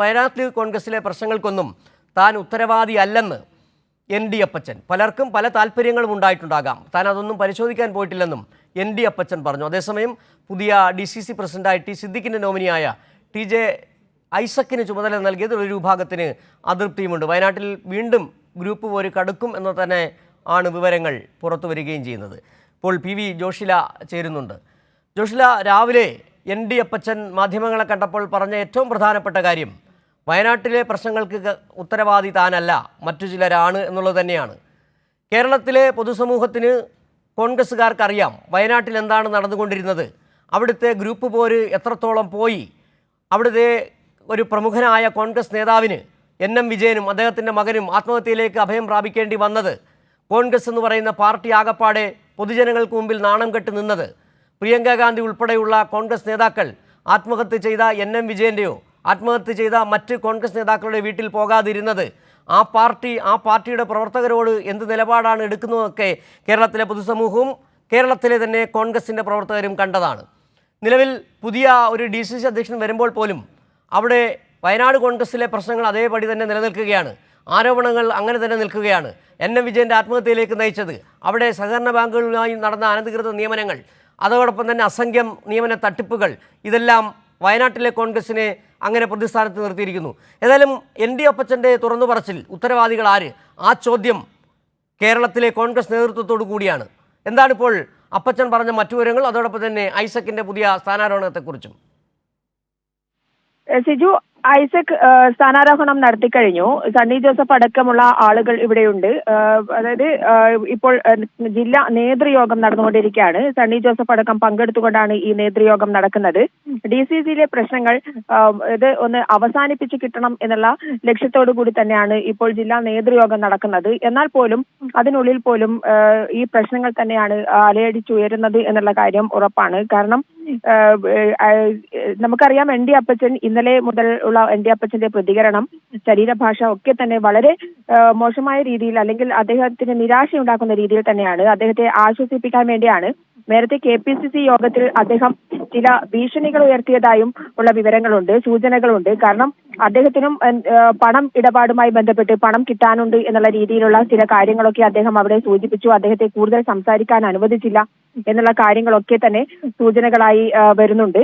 വയനാട്ടിൽ കോൺഗ്രസിലെ പ്രശ്നങ്ങൾക്കൊന്നും താൻ ഉത്തരവാദിയല്ലെന്ന് എൻ.ഡി. അപ്പച്ചൻ. പലർക്കും പല താല്പര്യങ്ങളും ഉണ്ടായിട്ടുണ്ടാകാം. താൻ അതൊന്നും പരിശോധിക്കാൻ പോയിട്ടില്ലെന്നും എൻ.ഡി. അപ്പച്ചൻ പറഞ്ഞു. അതേസമയം പുതിയ DCC പ്രസിഡന്റായി ടി സിദ്ദിഖിൻ്റെ നോമിനിയായ TJ ഐസക്കിന് ചുമതല നൽകിയത് ഒരു വിഭാഗത്തിന് അതൃപ്തിയുമുണ്ട്. വയനാട്ടിൽ വീണ്ടും ഗ്രൂപ്പ് പോര് കടുക്കും എന്ന് തന്നെ ആണ് വിവരങ്ങൾ പുറത്തു വരികയും ചെയ്യുന്നത്. ഇപ്പോൾ PV ജോഷില ചേരുന്നുണ്ട്. ജോഷില, രാവിലെ എൻ.ഡി. അപ്പച്ചൻ മാധ്യമങ്ങളെ കണ്ടപ്പോൾ പറഞ്ഞ ഏറ്റവും പ്രധാനപ്പെട്ട കാര്യം വയനാട്ടിലെ പ്രശ്നങ്ങൾക്ക് ഉത്തരവാദി താനല്ല, മറ്റു ചിലരാണ് എന്നുള്ളത് തന്നെയാണ്. കേരളത്തിലെ പൊതുസമൂഹത്തിന്, കോൺഗ്രസ്സുകാർക്കറിയാം വയനാട്ടിൽ എന്താണ് നടന്നുകൊണ്ടിരുന്നത്, അവിടുത്തെ ഗ്രൂപ്പ് പോര് എത്രത്തോളം പോയി. അവിടുത്തെ ഒരു പ്രമുഖനായ കോൺഗ്രസ് നേതാവിന് NM വിജയനും അദ്ദേഹത്തിൻ്റെ മകനും ആത്മഹത്യയിലേക്ക് അഭയം പ്രാപിക്കേണ്ടി വന്നത്, കോൺഗ്രസ് എന്ന് പറയുന്ന പാർട്ടി ആകപ്പാടെ പൊതുജനങ്ങൾക്ക് മുമ്പിൽ നാണം കെട്ട് നിന്നത്, പ്രിയങ്ക ഗാന്ധി ഉൾപ്പെടെയുള്ള കോൺഗ്രസ് നേതാക്കൾ ആത്മഹത്യ ചെയ്ത NM വിജയൻ്റെയോ ആത്മഹത്യ ചെയ്ത മറ്റ് കോൺഗ്രസ് നേതാക്കളുടെ വീട്ടിൽ പോകാതിരുന്നത്, ആ പാർട്ടിയുടെ പ്രവർത്തകരോട് എന്ത് നിലപാടാണ് എടുക്കുന്നതൊക്കെ കേരളത്തിലെ പൊതുസമൂഹവും കേരളത്തിലെ തന്നെ കോൺഗ്രസിൻ്റെ പ്രവർത്തകരും കണ്ടതാണ്. നിലവിൽ പുതിയ ഒരു DCC അധ്യക്ഷൻ വരുമ്പോൾ പോലും അവിടെ വയനാട് കോൺഗ്രസിലെ പ്രശ്നങ്ങൾ അതേപടി തന്നെ നിലനിൽക്കുകയാണ്. ആരോപണങ്ങൾ അങ്ങനെ തന്നെ നിൽക്കുകയാണ്. NM വിജയൻ്റെ ആത്മഹത്യയിലേക്ക് നയിച്ചത്, അവിടെ സഹകരണ ബാങ്കുകളുമായി നടന്ന അനധികൃത നിയമനങ്ങൾ, അതോടൊപ്പം തന്നെ അസംഖ്യം നിയമന തട്ടിപ്പുകൾ, ഇതെല്ലാം വയനാട്ടിലെ കോൺഗ്രസിനെ അങ്ങനെ പ്രതിസ്ഥാനത്ത് നിർത്തിയിരിക്കുന്നു. ഏതായാലും എൻ.ഡി. അപ്പച്ചൻ്റെ തുറന്നു പറച്ചിൽ ഉത്തരവാദികൾ ആര്, ആ ചോദ്യം കേരളത്തിലെ കോൺഗ്രസ് നേതൃത്വത്തോടു കൂടിയാണ്. എന്താണിപ്പോൾ അപ്പച്ചൻ പറഞ്ഞ മറ്റു വിവരങ്ങൾ, അതോടൊപ്പം തന്നെ ഐസക്കിൻ്റെ പുതിയ സ്ഥാനാരോഹണത്തെക്കുറിച്ചും? സിജു, ഐസക് സ്ഥാനാരോഹണം നടത്തിക്കഴിഞ്ഞു. സണ്ണി ജോസഫ് അടക്കമുള്ള ആളുകൾ ഇവിടെയുണ്ട്. അതായത് ഇപ്പോൾ ജില്ലാ നേതൃയോഗം നടന്നുകൊണ്ടിരിക്കുകയാണ്. സണ്ണി ജോസഫ് അടക്കം പങ്കെടുത്തുകൊണ്ടാണ് ഈ നേതൃയോഗം നടക്കുന്നത്. DCCയിലെ പ്രശ്നങ്ങൾ ഇത് ഒന്ന് അവസാനിപ്പിച്ച് കിട്ടണം എന്നുള്ള ലക്ഷ്യത്തോടു കൂടി തന്നെയാണ് ഇപ്പോൾ ജില്ലാ നേതൃയോഗം നടക്കുന്നത്. എന്നാൽ പോലും അതിനുള്ളിൽ പോലും ഈ പ്രശ്നങ്ങൾ തന്നെയാണ് അലയടിച്ചുയരുന്നത് എന്നുള്ള കാര്യം ഉറപ്പാണ്. കാരണം നമുക്കറിയാം, എൻ.ഡി. അപ്പച്ചൻ ഇന്നലെ മുതൽ ഉള്ള എൻ.ഡി. അപ്പച്ചന്റെ പ്രതികരണം, ശരീരഭാഷ ഒക്കെ തന്നെ വളരെ മോശമായ രീതിയിൽ, അല്ലെങ്കിൽ അദ്ദേഹത്തിന് നിരാശയുണ്ടാക്കുന്ന രീതിയിൽ തന്നെയാണ്. അദ്ദേഹത്തെ ആശ്വസിപ്പിക്കാൻ വേണ്ടിയാണ് നേരത്തെ KPCC യോഗത്തിൽ അദ്ദേഹം ചില ഭീഷണികൾ ഉയർത്തിയതായും ഉള്ള വിവരങ്ങളുണ്ട്, സൂചനകളുണ്ട്. കാരണം അദ്ദേഹത്തിനും പണം ഇടപാടുമായി ബന്ധപ്പെട്ട് പണം കിട്ടാനുണ്ട് എന്നുള്ള രീതിയിലുള്ള ചില കാര്യങ്ങളൊക്കെ അദ്ദേഹം അവിടെ സൂചിപ്പിച്ചു. അദ്ദേഹത്തെ കൂടുതൽ സംസാരിക്കാൻ അനുവദിച്ചില്ല എന്നുള്ള കാര്യങ്ങളൊക്കെ തന്നെ സൂചനകളായി വരുന്നുണ്ട്.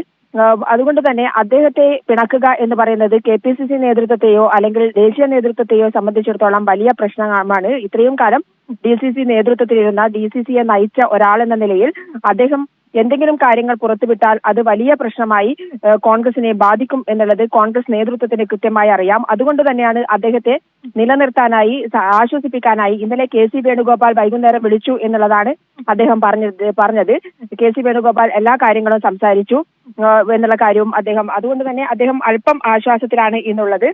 അതുകൊണ്ട് തന്നെ അദ്ദേഹത്തെ പിണക്കുക എന്ന് പറയുന്നത് KPCC നേതൃത്വത്തെയോ അല്ലെങ്കിൽ ദേശീയ നേതൃത്വത്തെയോ സംബന്ധിച്ചിടത്തോളം വലിയ പ്രശ്നമാണ്. ഇത്രയും കാലം DCC നേതൃത്വത്തിലിരുന്ന, DCCയെ നയിച്ച ഒരാളെന്ന നിലയിൽ അദ്ദേഹം എന്തെങ്കിലും കാര്യങ്ങൾ പുറത്തുവിട്ടാൽ അത് വലിയ പ്രശ്നമായി കോൺഗ്രസിനെ ബാധിക്കും എന്നുള്ളത് കോൺഗ്രസ് നേതൃത്വത്തിന് കൃത്യമായി അറിയാം. അതുകൊണ്ട് തന്നെയാണ് അദ്ദേഹത്തെ നിലനിർത്താനായി, ആശ്വസിപ്പിക്കാനായി ഇന്നലെ KC വേണുഗോപാൽ വൈകുന്നേരം വിളിച്ചു എന്നുള്ളതാണ് അദ്ദേഹം പറഞ്ഞത്. KC വേണുഗോപാൽ എല്ലാ കാര്യങ്ങളും സംസാരിച്ചു എന്നുള്ള കാര്യവും അതുകൊണ്ട് തന്നെ അദ്ദേഹം അല്പം ആശ്വാസത്തിലാണ് ഇന്നുള്ളത്.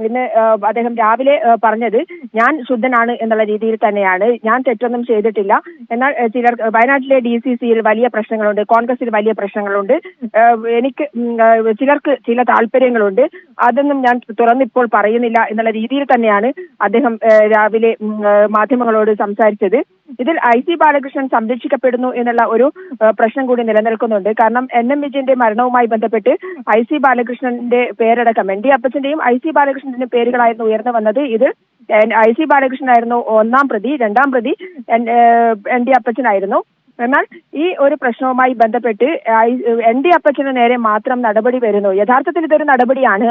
ഇന്ന് അദ്ദേഹം രാവിലെ പറഞ്ഞത്, ഞാൻ ശുദ്ധനാണ് എന്നുള്ള രീതിയിൽ തന്നെയാണ്, ഞാൻ തെറ്റൊന്നും ചെയ്തിട്ടില്ല. എന്നാൽ വയനാട്ടിലെ DCCയിൽ വലിയ പ്രശ്നങ്ങളുണ്ട്, കോൺഗ്രസിൽ വലിയ പ്രശ്നങ്ങളുണ്ട്, എനിക്ക് ചിലർക്ക് ചില താല്പര്യങ്ങളുണ്ട്, അതൊന്നും ഞാൻ തുറന്നിപ്പോൾ പറയുന്നില്ല എന്നുള്ള രീതിയിൽ തന്നെയാണ് അദ്ദേഹം രാവിലെ മാധ്യമങ്ങളോട് സംസാരിച്ചത്. ഇതിൽ IC ബാലകൃഷ്ണൻ സംരക്ഷിക്കപ്പെടുന്നു എന്നുള്ള ഒരു പ്രശ്നം കൂടി നിലനിൽക്കുന്നുണ്ട്. കാരണം NM വിജയന്റെ മരണവുമായി ബന്ധപ്പെട്ട് IC ബാലകൃഷ്ണന്റെ പേരടക്കം എൻ.ഡി. അപ്പച്ചന്റെയും IC ബാലകൃഷ്ണന്റെയും പേരുകളായിരുന്നു ഉയർന്നു വന്നത്. ഇത് IC ബാലകൃഷ്ണനായിരുന്നു ഒന്നാം പ്രതി, രണ്ടാം പ്രതി എൻ.ഡി. അപ്പച്ചനായിരുന്നു. എന്നാൽ ഈ ഒരു പ്രശ്നവുമായി ബന്ധപ്പെട്ട് എൻ.ഡി. അപ്പച്ചന് നേരെ മാത്രം നടപടി വരുന്നു. യഥാർത്ഥത്തിൽ ഇതൊരു നടപടിയാണ്.